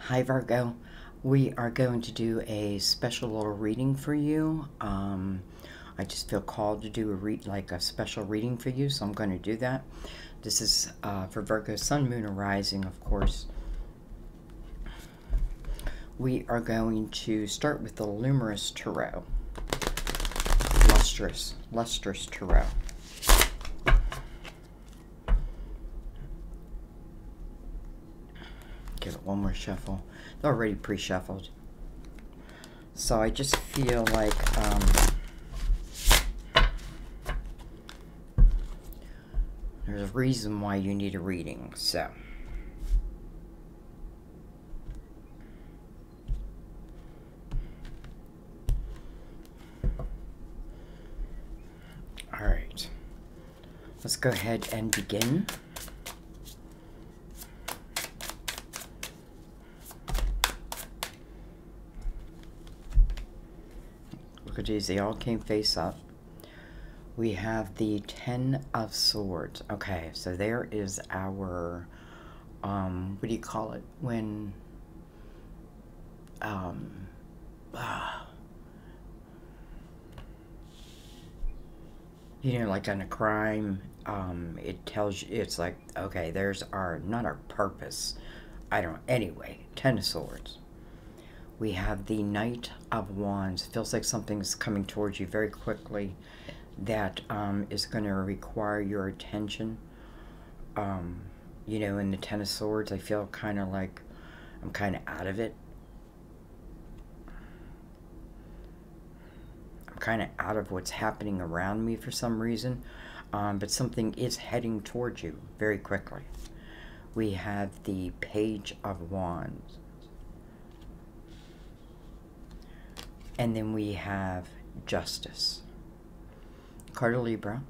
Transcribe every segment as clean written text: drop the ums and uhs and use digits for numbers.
Hi Virgo, we are going to do a special little reading for you. I just feel called to do a special reading for you, so I'm going to do that. This is for Virgo, Sun, Moon, and Rising, of course. We are going to start with the Luminous Tarot, lustrous Tarot. Give it one more shuffle. They're already pre-shuffled. So I just feel like there's a reason why you need a reading. So all right, let's go ahead and begin. Look at these, they all came face up. We have the Ten of Swords. Okay, so there is our, what do you call it? When, you know, like on a crime, it tells you, it's like, okay, there's our, not our purpose. I don't, anyway, Ten of Swords. We have the Knight of Wands. Feels like something's coming towards you very quickly that is going to require your attention. You know, in the Ten of Swords, I feel kind of like I'm kind of out of it. I'm kind of out of what's happening around me for some reason. But something is heading towards you very quickly. We have the Page of Wands. And then we have Justice. Card of Libra.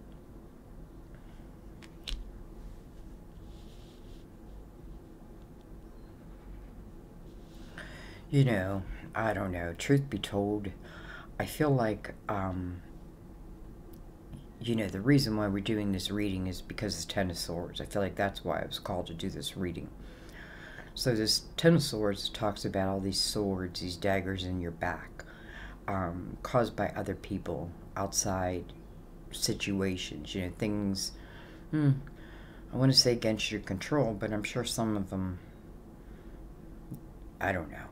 You know, I don't know. Truth be told, I feel like, you know, the reason why we're doing this reading is because it's Ten of Swords. I feel like that's why I was called to do this reading. So this Ten of Swords talks about all these swords, these daggers in your back, caused by other people, outside situations, you know, things, I want to say against your control, but I'm sure some of them, I don't know.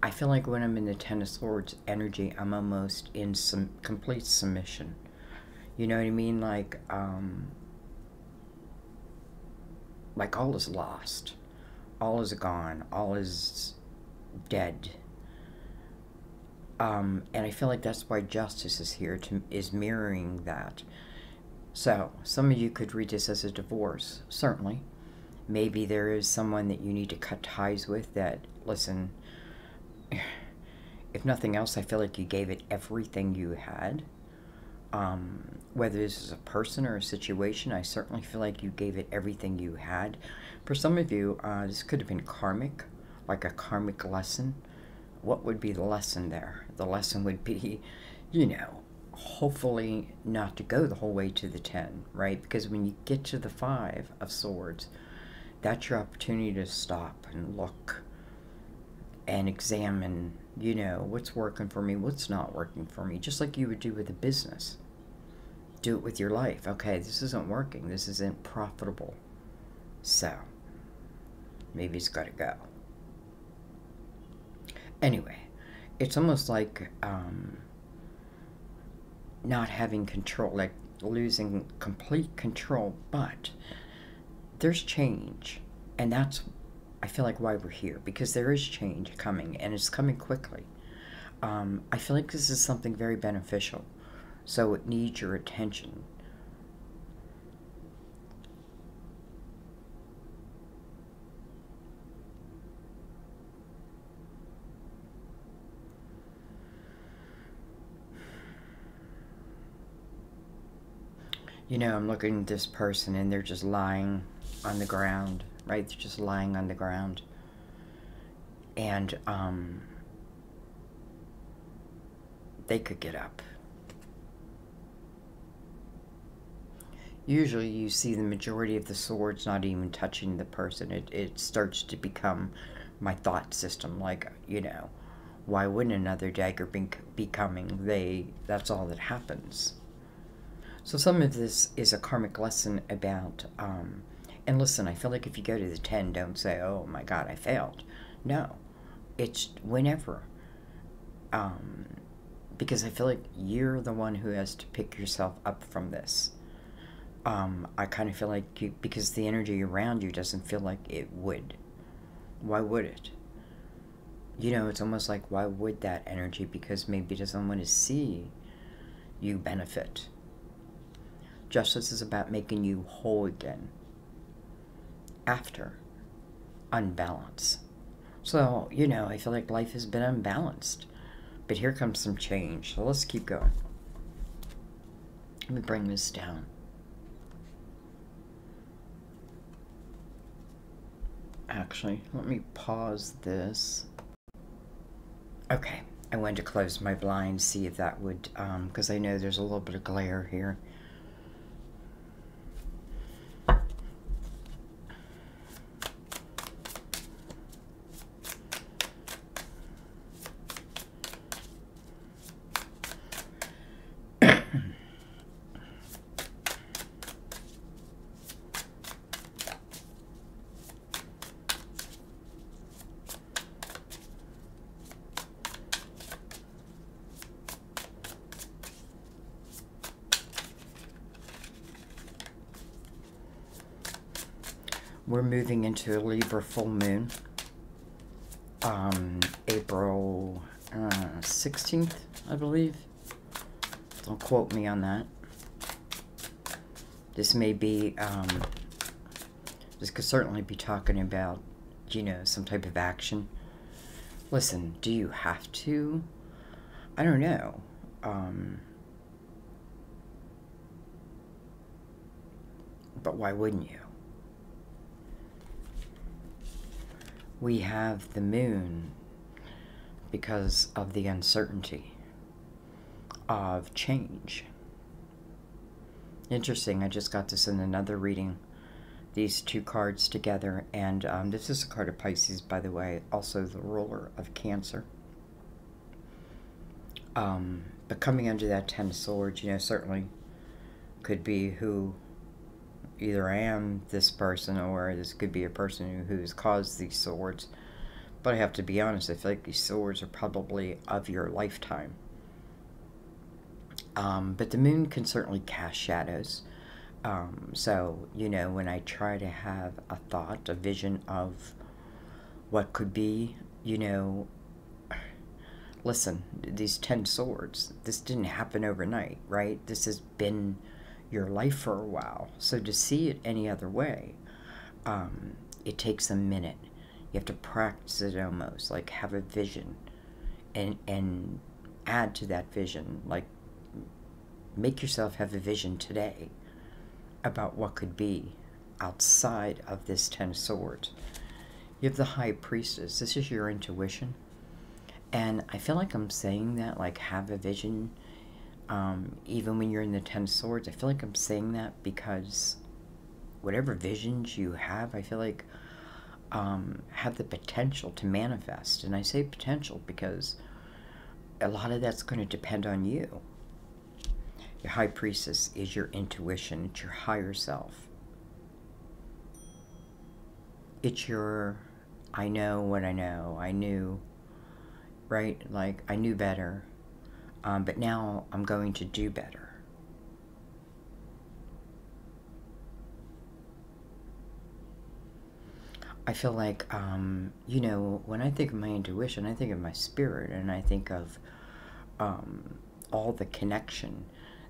I feel like when I'm in the Ten of Swords energy, I'm almost in some complete submission. You know what I mean? Like all is lost. All is gone. All is dead. And I feel like that's why Justice is here, is mirroring that. So, some of you could read this as a divorce, certainly. Maybe there is someone that you need to cut ties with that, listen, if nothing else, I feel like you gave it everything you had. Whether this is a person or a situation, I certainly feel like you gave it everything you had. For some of you, this could have been karmic, like a karmic lesson. What would be the lesson there? The lesson would be, you know, hopefully not to go the whole way to the 10, right? Because when you get to the 5 of Swords, that's your opportunity to stop and look and examine, you know, what's working for me, what's not working for me, just like you would do with a business. Do it with your life. Okay, this isn't working. This isn't profitable. So, maybe it's got to go. Anyway, it's almost like not having control, like losing complete control, but there's change, and that's, I feel like, why we're here, because there is change coming, and it's coming quickly. I feel like this is something very beneficial, so it needs your attention. You know, I'm looking at this person and they're just lying on the ground, right? They're just lying on the ground. And they could get up. Usually you see the majority of the swords not even touching the person. It starts to become my thought system, like, why wouldn't another dagger be coming? That's all that happens. So some of this is a karmic lesson about, and listen, I feel like if you go to the 10, don't say, oh my God, I failed. No, it's whenever. Because I feel like you're the one who has to pick yourself up from this. I kind of feel like because the energy around you doesn't feel like it would. Why would it? It's almost like, why would that energy? Because maybe it doesn't want to see you benefit. Justice is about making you whole again after unbalance. So, I feel like life has been unbalanced. But here comes some change. So let's keep going. Let me bring this down. Actually, let me pause this. Okay, I wanted to close my blinds, see if that would, because I know there's a little bit of glare here. We're moving into a Libra full moon. April 16th, I believe. Don't quote me on that. This may be, this could certainly be talking about, some type of action. Listen, do you have to? I don't know. But why wouldn't you? We have the moon because of the uncertainty of change. Interesting, I just got this in another reading, these two cards together, and this is a card of Pisces, by the way, also the ruler of Cancer. But coming under that 10 of Swords, certainly could be who either I am this person, or this could be a person who's caused these swords. But I have to be honest, I feel like these swords are probably of your lifetime. But the moon can certainly cast shadows. So, when I try to have a thought, a vision of what could be, listen, these 10 swords, this didn't happen overnight, right? This has been your life for a while. So to see it any other way, it takes a minute. You have to practice it almost, like have a vision and add to that vision, like make yourself have a vision today about what could be outside of this 10 of Swords. You have the High Priestess. This is your intuition. And I feel like I'm saying that, like have a vision. Even when you're in the 10 of Swords, I feel like I'm saying that because whatever visions you have, I feel like have the potential to manifest. And I say potential because a lot of that's going to depend on you. Your High Priestess is your intuition. It's your higher self. It's your, I know what I know. I knew, right? Like, I knew better. But now I'm going to do better. I feel like, when I think of my intuition, I think of my spirit, and I think of all the connection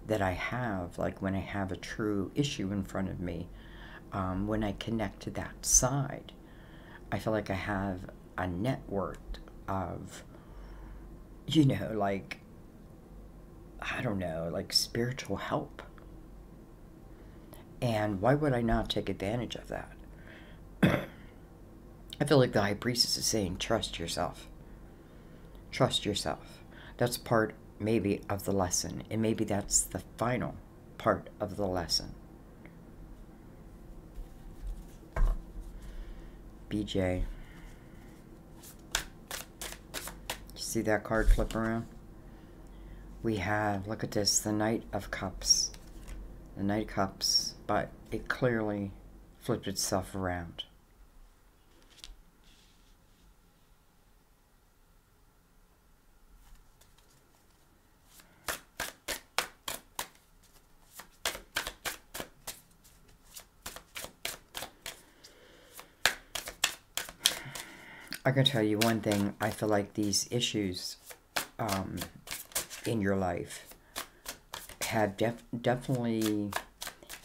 that I have, like when I have a true issue in front of me, when I connect to that side, I feel like I have a network of, like, I don't know, like spiritual help. And why would I not take advantage of that? I feel like the High Priestess is saying, trust yourself. Trust yourself. That's part, maybe, of the lesson. And maybe that's the final part of the lesson. BJ. You see that card flip around? We have, look at this, the Knight of Cups. The Knight of Cups, but it clearly flipped itself around. I can tell you one thing. I feel like these issues in your life have definitely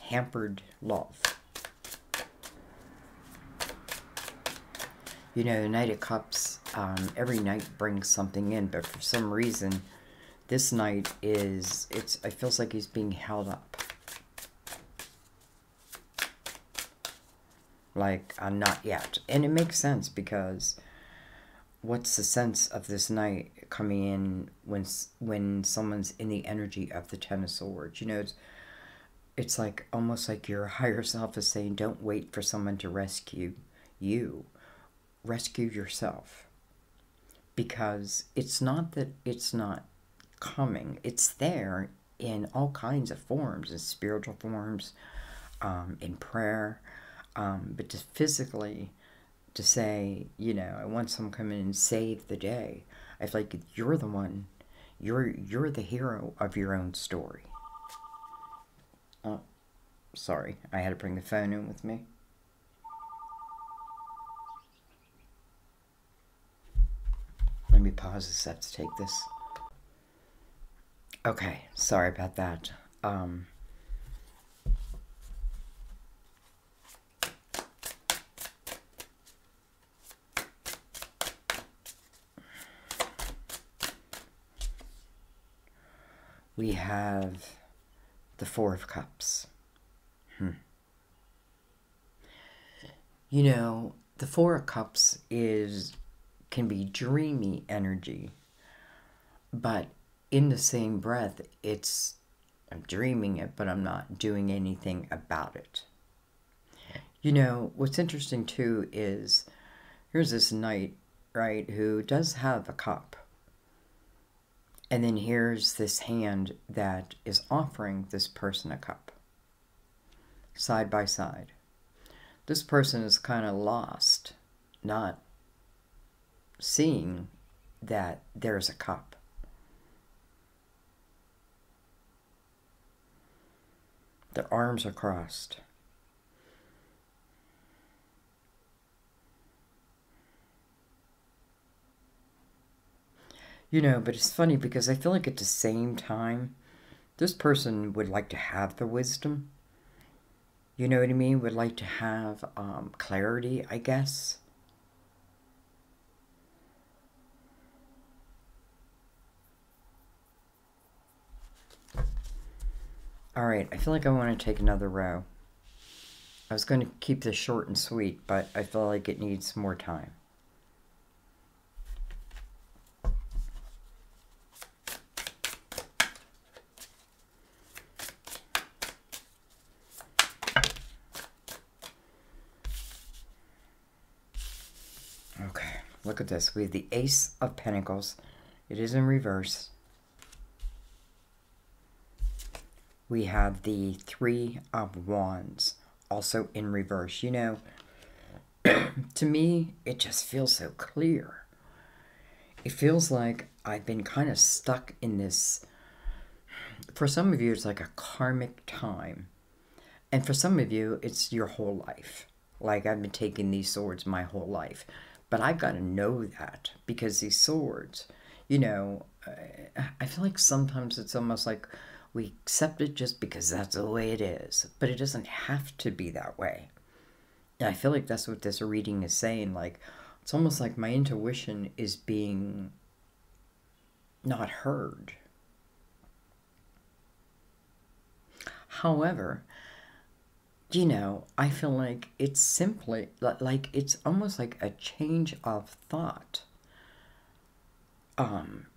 hampered love. You know, the Knight of Cups, every night brings something in, but for some reason, this night it feels like he's being held up. Like, not yet. And it makes sense, because what's the sense of this night coming in when someone's in the energy of the Ten of Swords? You know, it's like almost like your higher self is saying, don't wait for someone to rescue you. Rescue yourself. Because it's not that it's not coming. It's there in all kinds of forms, in spiritual forms, in prayer. But just physically, to say, you know, I want someone to come in and save the day. I feel like you're the one, you're the hero of your own story. Oh, sorry, I had to bring the phone in with me. Let me pause this, I have to take this. Okay, sorry about that. We have the Four of Cups. You know, the Four of Cups can be dreamy energy, but in the same breath, I'm dreaming it, but I'm not doing anything about it. You know, what's interesting too is, here's this knight, right, who does have a cup. And then here's this hand that is offering this person a cup. Side by side. This person is kind of lost, not seeing that there's a cup. Their arms are crossed. You know, but it's funny because I feel like at the same time, this person would like to have the wisdom. You know what I mean? Would like to have clarity, I guess. Alright, I feel like I want to take another row. I was going to keep this short and sweet, but I feel like it needs more time. Okay, look at this. We have the Ace of Pentacles. It is in reverse. We have the Three of Wands, also in reverse. You know, to me, it just feels so clear. It feels like I've been kind of stuck in this. For some of you, it's like a karmic time. And for some of you, it's your whole life. Like, I've been taking these swords my whole life. But I've got to know that, because these swords, you know, I feel like sometimes it's almost like we accept it just because that's the way it is. But it doesn't have to be that way. And I feel like that's what this reading is saying. Like, it's almost like my intuition is being not heard. However, you know, I feel like it's simply, like, it's almost like a change of thought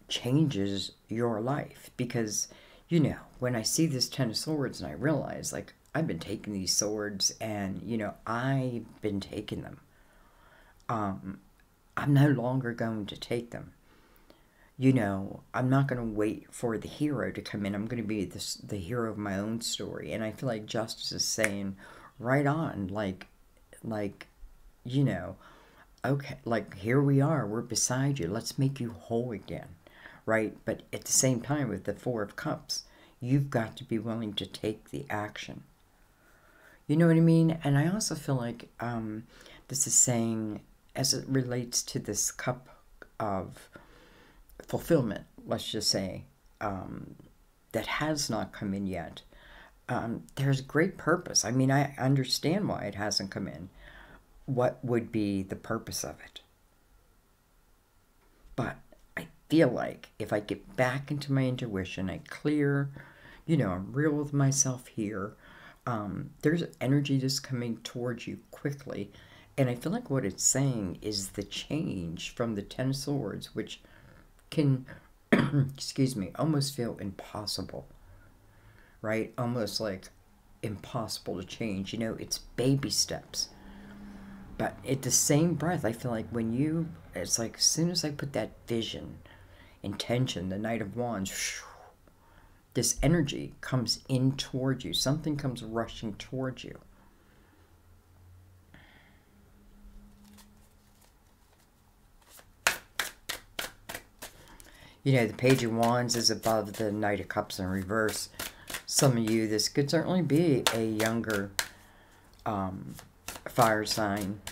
changes your life. Because, you know, when I see this Ten of Swords and I realize, like, I've been taking these swords and, you know, I've been taking them. I'm no longer going to take them. You know, I'm not going to wait for the hero to come in. I'm going to be the hero of my own story. And I feel like justice is saying, right on, like, you know, okay, like, here we are, we're beside you, let's make you whole again, right? But at the same time, with the Four of Cups, you've got to be willing to take the action. You know what I mean? And I also feel like this is saying, as it relates to this cup of fulfillment, let's just say, that has not come in yet, there's great purpose. I mean, I understand why it hasn't come in. What would be the purpose of it? But I feel like if I get back into my intuition, I clear, you know, I'm real with myself here, there's energy that's coming towards you quickly. And I feel like what it's saying is the change from the Ten of Swords, which can, excuse me, almost feel impossible, right? Almost like impossible to change. You know, it's baby steps. But at the same breath, I feel like it's like as soon as I put that vision, intention, the Knight of Wands, this energy comes in towards you. Something comes rushing towards you. You know, the Page of Wands is above the Knight of Cups in reverse. Some of you, this could certainly be a younger fire sign.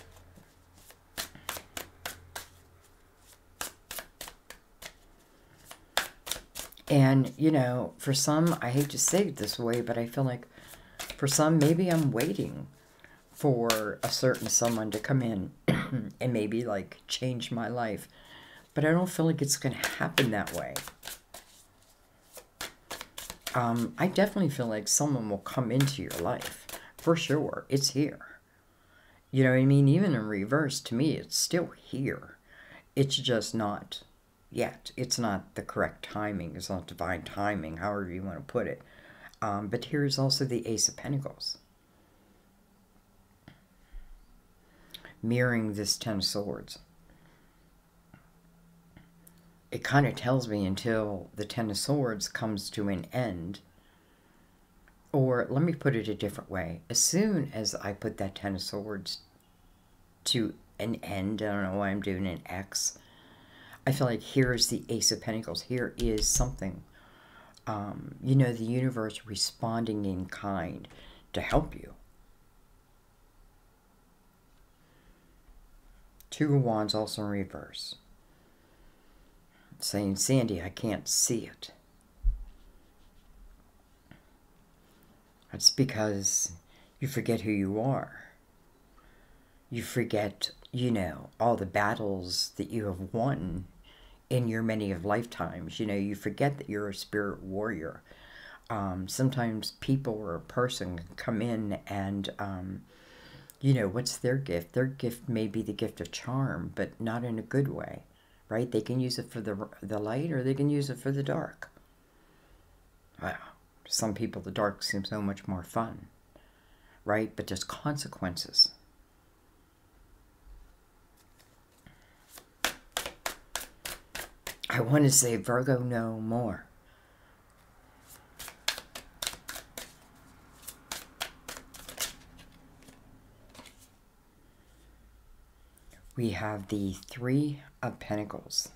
And, you know, for some, I hate to say it this way, but I feel like for some, maybe I'm waiting for a certain someone to come in and maybe, like, change my life. But I don't feel like it's going to happen that way. I definitely feel like someone will come into your life. For sure. It's here. You know what I mean? Even in reverse, to me, it's still here. It's just not yet. It's not the correct timing. It's not divine timing, however you want to put it. But here's also the Ace of Pentacles, mirroring this Ten of Swords. It kind of tells me until the Ten of Swords comes to an end, or let me put it a different way. As soon as I put that Ten of Swords to an end, I don't know why I'm doing an X, I feel like here's the Ace of Pentacles. Here is something, you know, the universe responding in kind to help you. Two of Wands also in reverse, saying, Sandy, I can't see it. That's because you forget who you are. You forget, you know, all the battles that you have won in your many of lifetimes. You know, you forget that you're a spirit warrior. Sometimes people or a person can come in and, you know, what's their gift? Their gift may be the gift of charm, but not in a good way. Right? They can use it for the light, or they can use it for the dark. Wow. To some people, the dark seems so much more fun. Right? But there's consequences. I want to say, Virgo, no more. We have the Three of Pentacles.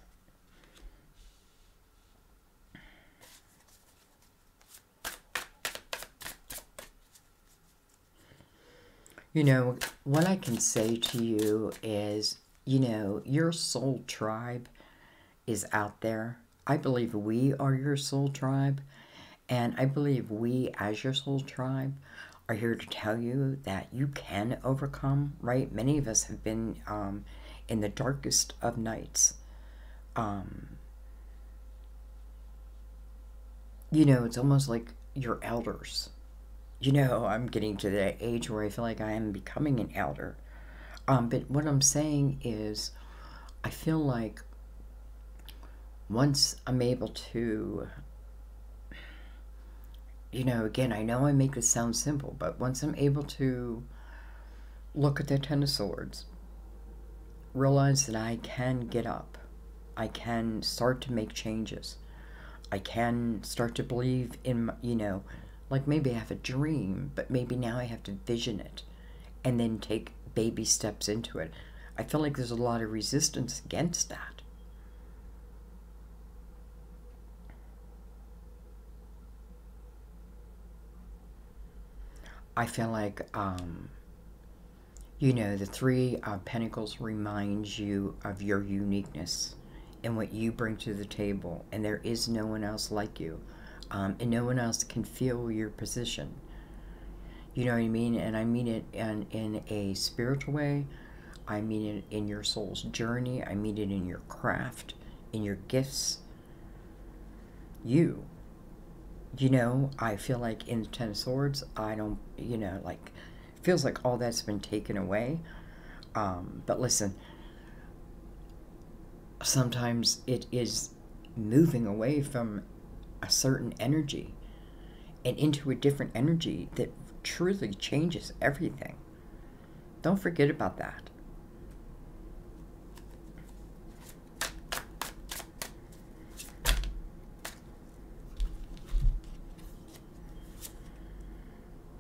You know, what I can say to you is, you know, your soul tribe is out there. I believe we are your soul tribe. And I believe we, as your soul tribe, are here to tell you that you can overcome, right? Many of us have been in the darkest of nights. You know, it's almost like your elders. You know, I'm getting to the age where I feel like I am becoming an elder. But what I'm saying is, I feel like once I'm able to, you know, again, I know I make this sound simple, but once I'm able to look at the Ten of Swords, realize that I can get up. I can start to make changes. I can start to believe in, like maybe I have a dream, but maybe now I have to vision it and then take baby steps into it. I feel like there's a lot of resistance against that. I feel like, the Three of Pentacles reminds you of your uniqueness and what you bring to the table, and there is no one else like you, and no one else can feel your position. You know what I mean? And I mean it in a spiritual way. I mean it in your soul's journey. I mean it in your craft, in your gifts. You. I feel like in the Ten of Swords, I don't, like, feels like all that's been taken away. But listen, sometimes it is moving away from a certain energy and into a different energy that truly changes everything. Don't forget about that.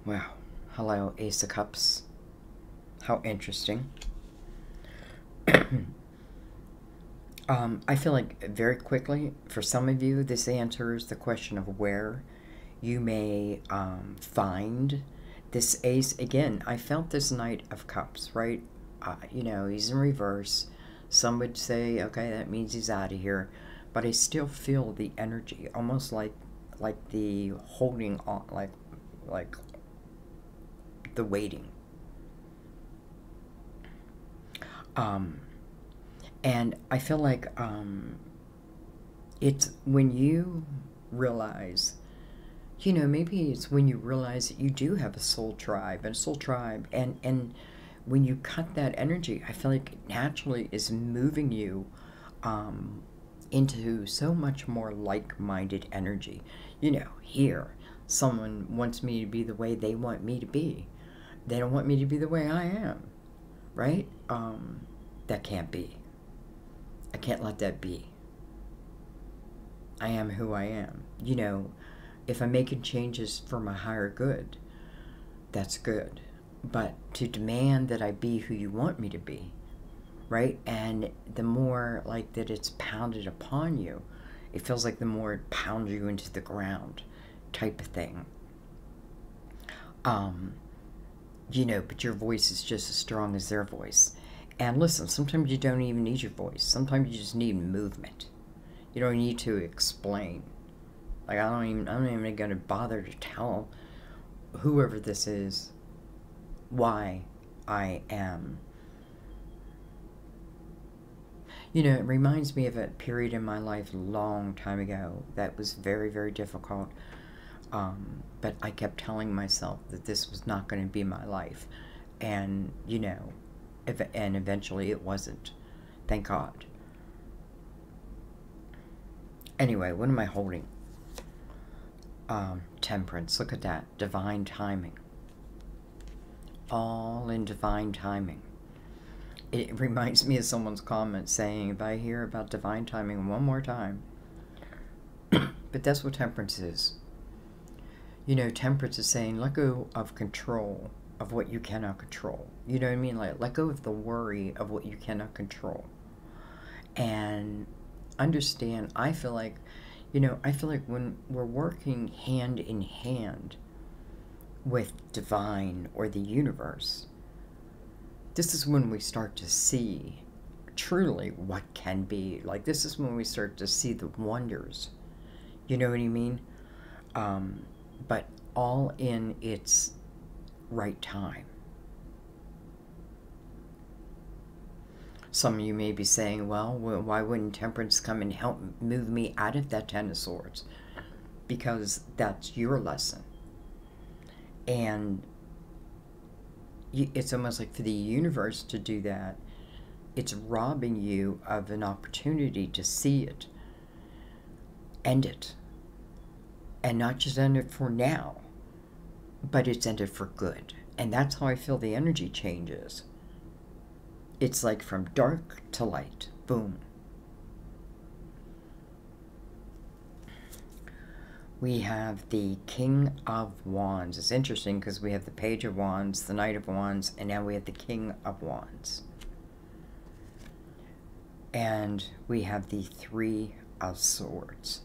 Wow. Hello, Ace of Cups. How interesting. I feel like very quickly, for some of you, this answers the question of where you may find this ace. Again, I felt this Knight of Cups, right? He's in reverse. Some would say, okay, that means he's out of here. But I still feel the energy, almost like the holding on, like the waiting. And I feel like it's when you realize, maybe it's when you realize that you do have a soul tribe, and when you cut that energy, I feel like it naturally is moving you into so much more like-minded energy. Here, someone wants me to be the way they want me to be. They don't want me to be the way I am, right? That can't be. I can't let that be. I am who I am. If I'm making changes for my higher good, that's good. But to demand that I be who you want me to be, right? And the more like that it's pounded upon you, it feels like the more it pounds you into the ground type of thing. But your voice is just as strong as their voice. And listen, sometimes you don't even need your voice. Sometimes you just need movement. You don't need to explain. Like, I'm not even going to bother to tell whoever this is why I am. It reminds me of a period in my life a long time ago that was very, very difficult. But I kept telling myself that this was not going to be my life. And, and eventually it wasn't. Thank God. Anyway, what am I holding? Temperance. Look at that. Divine timing. All in divine timing. It reminds me of someone's comment saying, if I hear about divine timing one more time. But that's what temperance is. Temperance is saying, let go of control of what you cannot control. You know what I mean? Like, let go of the worry of what you cannot control. And understand, I feel like when we're working hand in hand with divine or the universe, this is when we start to see truly what can be. Like, this is when we start to see the wonders. You know what I mean? But all in its right time. Some of you may be saying, well, why wouldn't Temperance come and help move me out of that Ten of Swords? Because that's your lesson. And it's almost like for the universe to do that, it's robbing you of an opportunity to see it, end it. And not just end it for now, but it's ended for good. And that's how I feel the energy changes. It's like from dark to light. Boom. We have the King of Wands. It's interesting because we have the Page of Wands, the Knight of Wands, and now we have the King of Wands. And we have the Three of Swords.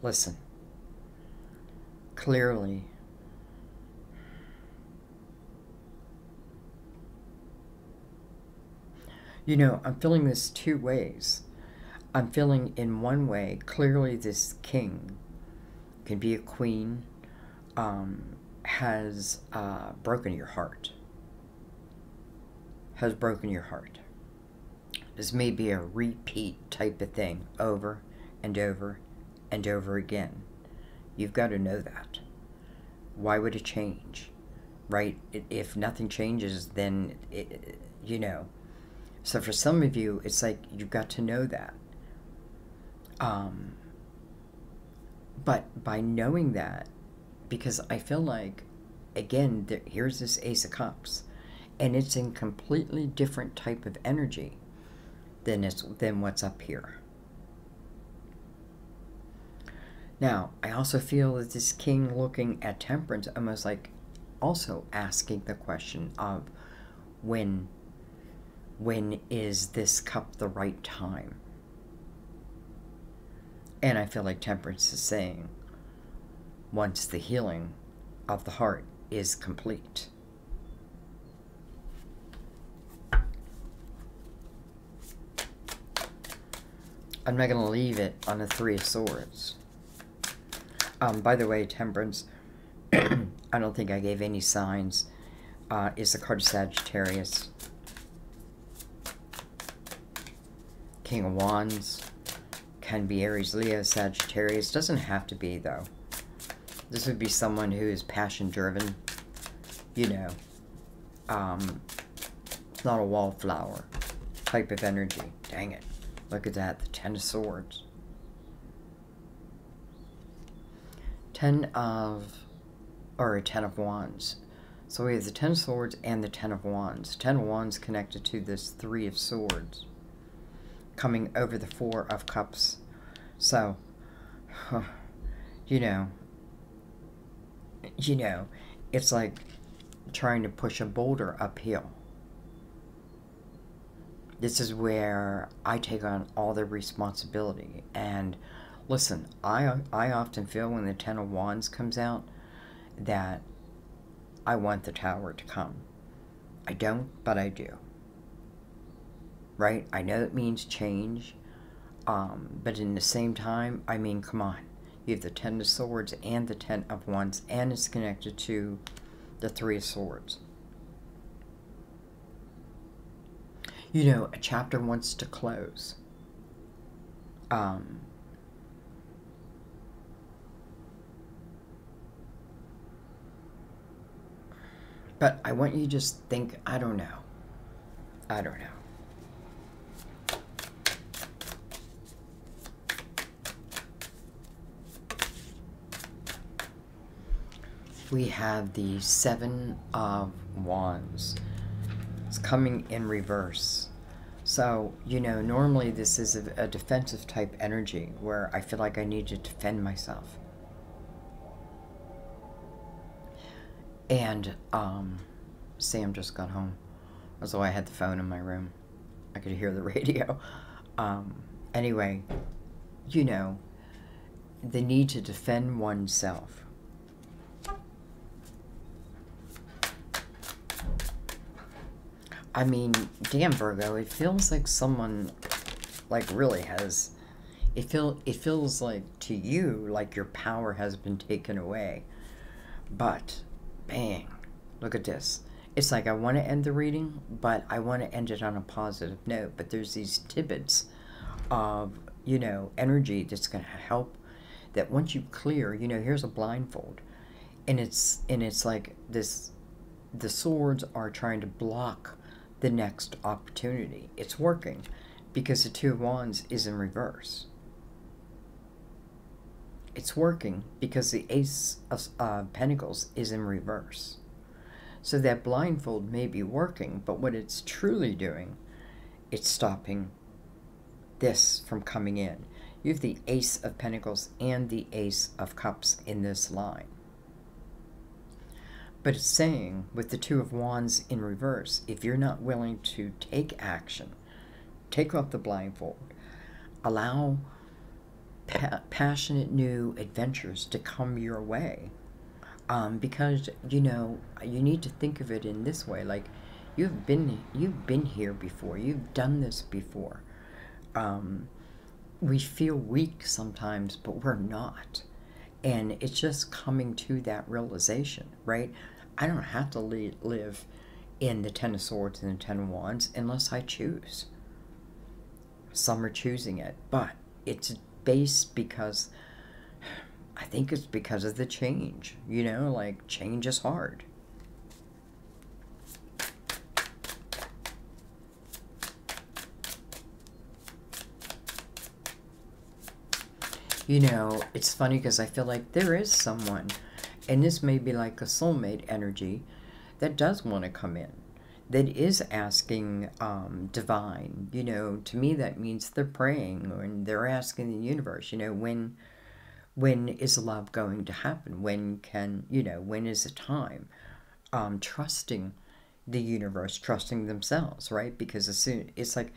Listen, clearly, you know, I'm feeling this two ways. I'm feeling in one way, clearly this king can be a queen, has broken your heart. Has broken your heart. This may be a repeat type of thing over and over and over again. You've got to know that. Why would it change? Right? If nothing changes, then, you know. So for some of you, it's like you've got to know that. But by knowing that, because I feel like, again, here's this Ace of Cups, and it's in completely different type of energy than what's up here. Now, I also feel that this king looking at Temperance, almost like also asking the question of when is this cup the right time? And I feel like Temperance is saying, once the healing of the heart is complete. I'm not going to leave it on the Three of Swords. By the way, Temperance, I don't think I gave any signs, is the card of Sagittarius. King of Wands. Can be Aries, Leo, Sagittarius. Doesn't have to be, though. This would be someone who is passion-driven. You know. Not a wallflower type of energy. Dang it. Look at that. The Ten of Swords. Ten of Wands. So we have the Ten of Swords and the Ten of Wands. Ten of Wands connected to this Three of Swords, coming over the Four of Cups. So, you know, it's like trying to push a boulder uphill. This is where I take on all the responsibility. And listen, I often feel when the Ten of Wands comes out that I want the Tower to come. I don't, but I do. Right? I know it means change, but in the same time, I mean, come on. You have the Ten of Swords and the Ten of Wands, and it's connected to the Three of Swords. You know, a chapter wants to close. But I want you to just think, I don't know. I don't know. We have the Seven of Wands. It's coming in reverse. So, you know, normally this is a defensive type energy where I feel like I need to defend myself. And Sam just got home. So I had the phone in my room. I could hear the radio. Anyway, you know, the need to defend oneself. I mean, damn, Virgo, it feels like someone, like, really has, it feels like, to you, like your power has been taken away. But, bang, look at this. It's like I want to end the reading, but I want to end it on a positive note. But there's these tidbits of, you know, energy that's going to help, that once you clear, you know, here's a blindfold. And it's like this, the swords are trying to block the next opportunity. It's working because the Two of Wands is in reverse. It's working because the Ace of Pentacles is in reverse. So that blindfold may be working, but what it's truly doing, it's stopping this from coming in. You have the Ace of Pentacles and the Ace of Cups in this line. But it's saying, with the Two of Wands in reverse, if you're not willing to take action, take off the blindfold, allow passionate new adventures to come your way. Because, you know, you need to think of it in this way, like, you've been here before, you've done this before. We feel weak sometimes, but we're not. And it's just coming to that realization, right? I don't have to live in the Ten of Swords and the Ten of Wands unless I choose. Some are choosing it, but it's based because, I think it's because of the change. You know, like, change is hard. You know, it's funny because I feel like there is someone, and this may be like a soulmate energy, that does want to come in, that is asking divine. You know, to me that means they're praying and they're asking the universe, you know, when is love going to happen? When can, you know, when is the time? Trusting the universe, trusting themselves, right? Because as soon, it's like,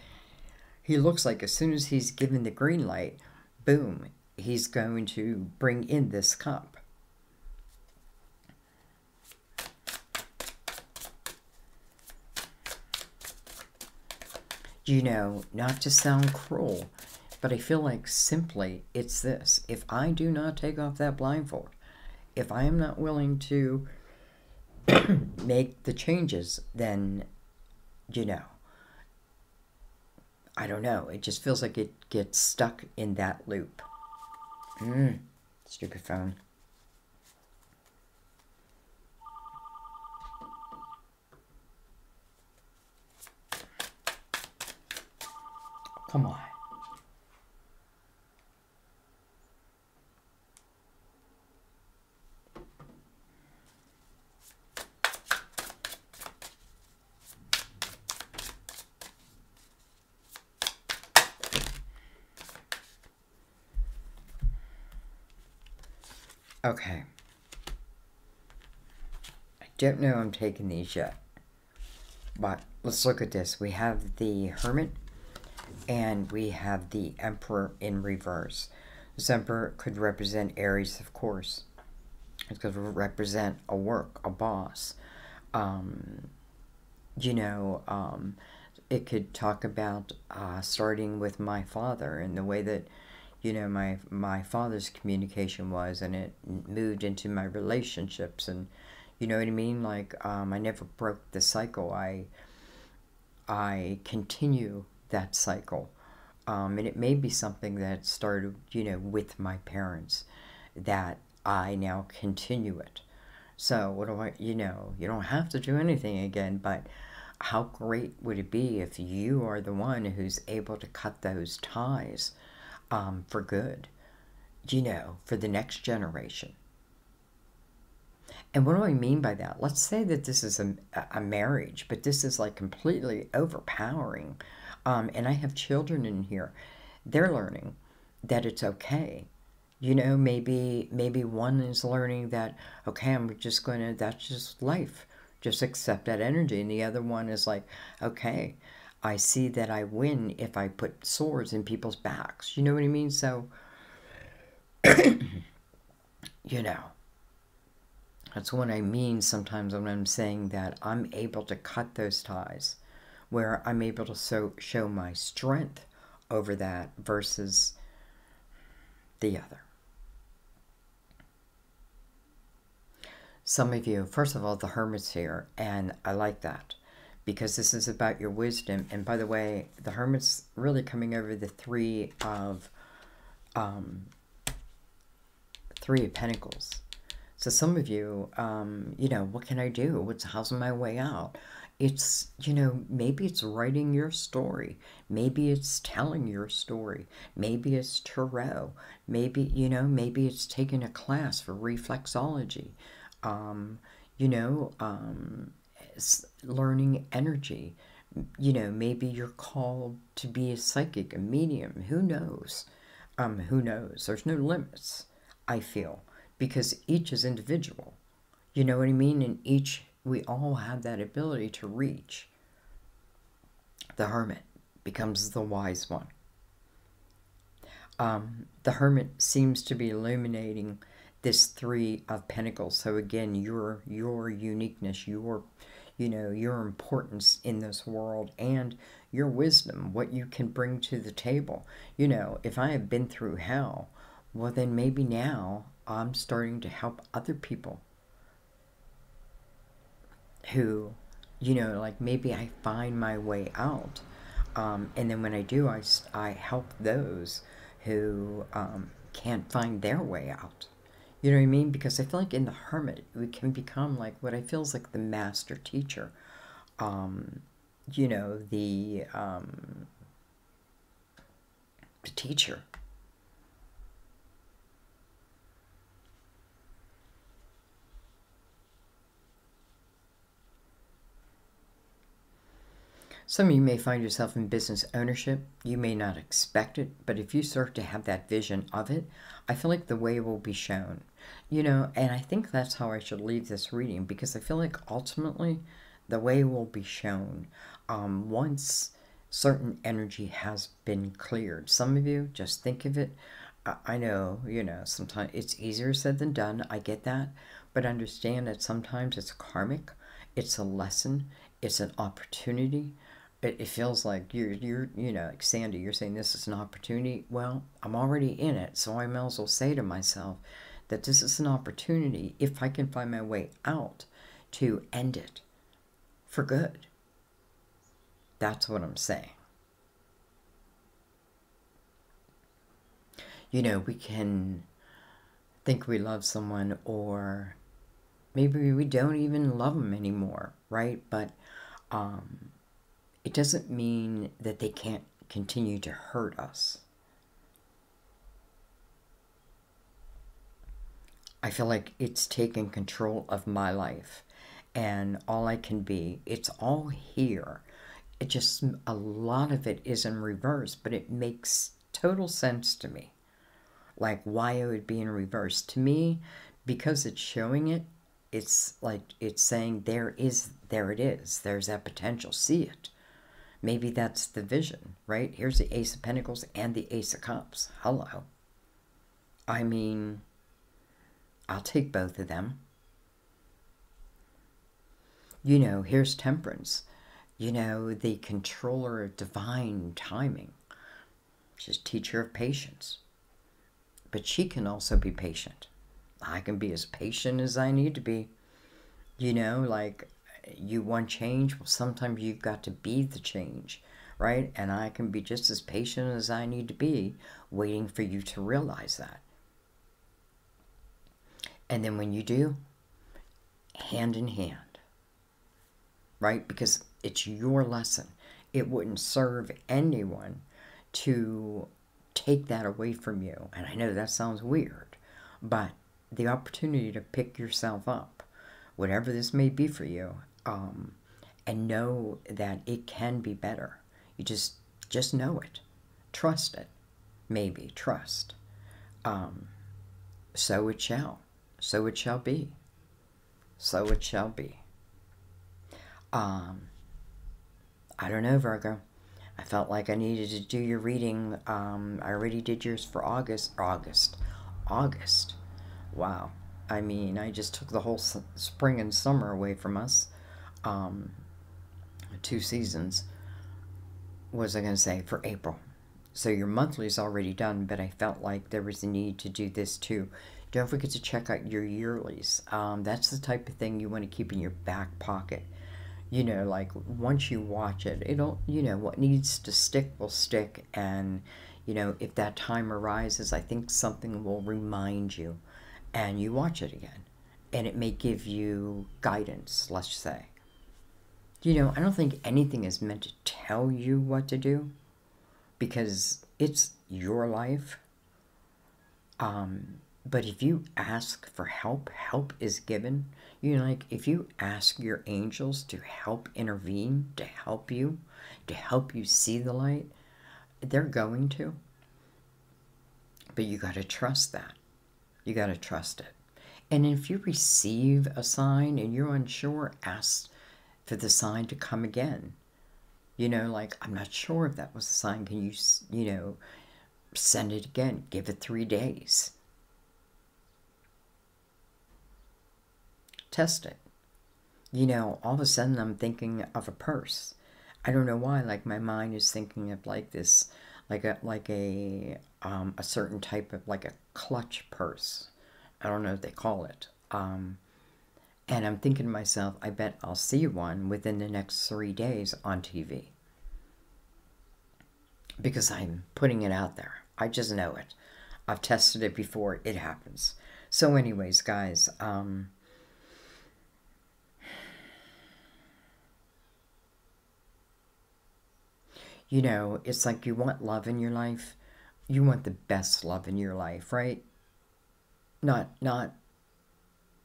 he looks like as soon as he's given the green light, boom, he's going to bring in this cup. You know, not to sound cruel, but I feel like simply it's this. If I do not take off that blindfold, if I am not willing to make the changes, then, you know, I don't know. It just feels like it gets stuck in that loop. Stupid phone. Come on. Okay. I don't know I'm taking these yet. But let's look at this. We have the Hermit and we have the Emperor in reverse. This Emperor could represent Aries, of course. It could represent a work, a boss. You know, it could talk about starting with my father and the way that, you know, my father's communication was, and it moved into my relationships, and you know what I mean? Like, I never broke the cycle. I continue that cycle. And it may be something that started, you know, with my parents, that I now continue it. So what do I, you know, you don't have to do anything again, but how great would it be if you are the one who's able to cut those ties for good, you know, for the next generation. And what do I mean by that? Let's say that this is a marriage, but this is like completely overpowering. And I have children in here. They're learning that it's okay. You know, maybe one is learning that, okay, I'm just going to, that's just life. Just accept that energy. And the other one is like, okay, I see that I win if I put swords in people's backs. You know what I mean? So, you know, that's what I mean sometimes when I'm saying that I'm able to cut those ties, where I'm able to show my strength over that versus the other. Some of you, first of all, the Hermit's here, and I like that because this is about your wisdom. And by the way, the Hermit's really coming over the Three of Pentacles. So some of you, you know, what can I do? How's my way out? It's, you know, maybe it's writing your story. Maybe it's telling your story. Maybe it's tarot. Maybe, you know, maybe it's taking a class for reflexology. You know, learning energy. You know, maybe you're called to be a psychic, a medium. Who knows? Who knows? There's no limits, I feel, because each is individual. You know what I mean? And each, we all have that ability to reach. The Hermit becomes the wise one. The Hermit seems to be illuminating this Three of Pentacles. So again, your uniqueness, your importance in this world, and your wisdom, what you can bring to the table. You know, if I have been through hell, well, then maybe now I'm starting to help other people who, you know, like maybe I find my way out. And then when I do, I help those who can't find their way out. You know what I mean? Because I feel like in the Hermit, we can become like what I feel is like the master teacher. You know, the teacher. Some of you may find yourself in business ownership. You may not expect it, but if you start to have that vision of it, I feel like the way will be shown. You know, and I think that's how I should leave this reading, because I feel like ultimately the way will be shown once certain energy has been cleared. Some of you just think of it. I know, you know, sometimes it's easier said than done. I get that. But understand that sometimes it's karmic. It's a lesson. It's an opportunity. It feels like you're you know, like Sandy, you're saying this is an opportunity. Well, I'm already in it, so I may as well say to myself that this is an opportunity, if I can find my way out, to end it for good. That's what I'm saying. You know, we can think we love someone, or maybe we don't even love them anymore, right? But it doesn't mean that they can't continue to hurt us. I feel like it's taken control of my life, and all I can be, it's all here. It just, a lot of it is in reverse, but it makes total sense to me. Like why it would be in reverse. To me, because it's showing it, it's like it's saying there it is, there's that potential, see it. Maybe that's the vision, right? Here's the Ace of Pentacles and the Ace of Cups. Hello. I mean, I'll take both of them. You know, here's Temperance. You know, the controller of divine timing. She's teacher of patience. But she can also be patient. I can be as patient as I need to be. You know, like, you want change, well, sometimes you've got to be the change, right? And I can be just as patient as I need to be, waiting for you to realize that. And then when you do, hand in hand, right? Because it's your lesson. It wouldn't serve anyone to take that away from you. And I know that sounds weird, but the opportunity to pick yourself up, whatever this may be for you, and know that it can be better. You just know it. Trust it. Maybe trust. So it shall. So it shall be. So it shall be. I don't know, Virgo. I felt like I needed to do your reading. I already did yours for August. Wow. I mean, I just took the whole spring and summer away from us. 2 seasons. What was I going to say? For April. So your monthly is already done, but I felt like there was a need to do this too. Don't forget to check out your yearlies. That's the type of thing you want to keep in your back pocket. You know, like once you watch it, it'll, you know, what needs to stick will stick. And, you know, if that time arises, I think something will remind you and you watch it again. And it may give you guidance, let's say. You know, I don't think anything is meant to tell you what to do, because it's your life. But if you ask for help, help is given. You know, like if you ask your angels to help intervene, to help you see the light, they're going to. But you got to trust that. You got to trust it. And if you receive a sign and you're unsure, ask for the sign to come again. You know, like, I'm not sure if that was a sign. Can you, you know, send it again? Give it 3 days. Test it. You know, all of a sudden I'm thinking of a purse. I don't know why. Like, my mind is thinking of like this, like a certain type of, like a clutch purse. I don't know what they call it. And I'm thinking to myself, I bet I'll see one within the next 3 days on TV. Because I'm putting it out there. I just know it. I've tested it before. It happens. So anyways, guys, you know, it's like you want love in your life. You want the best love in your life, right? Not,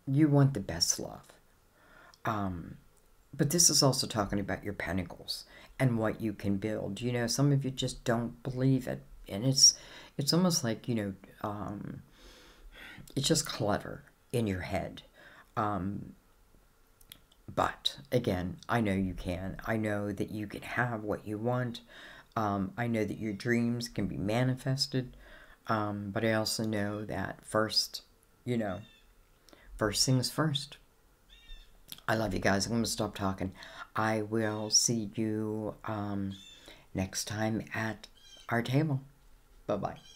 you want the best love. But this is also talking about your pentacles and what you can build. You know, some of you just don't believe it. And it's almost like, you know, it's just clutter in your head. But again, I know you can. I know that you can have what you want. I know that your dreams can be manifested. But I also know that first, you know, first things first. I love you guys. I'm going to stop talking. I will see you next time at our table. Bye-bye.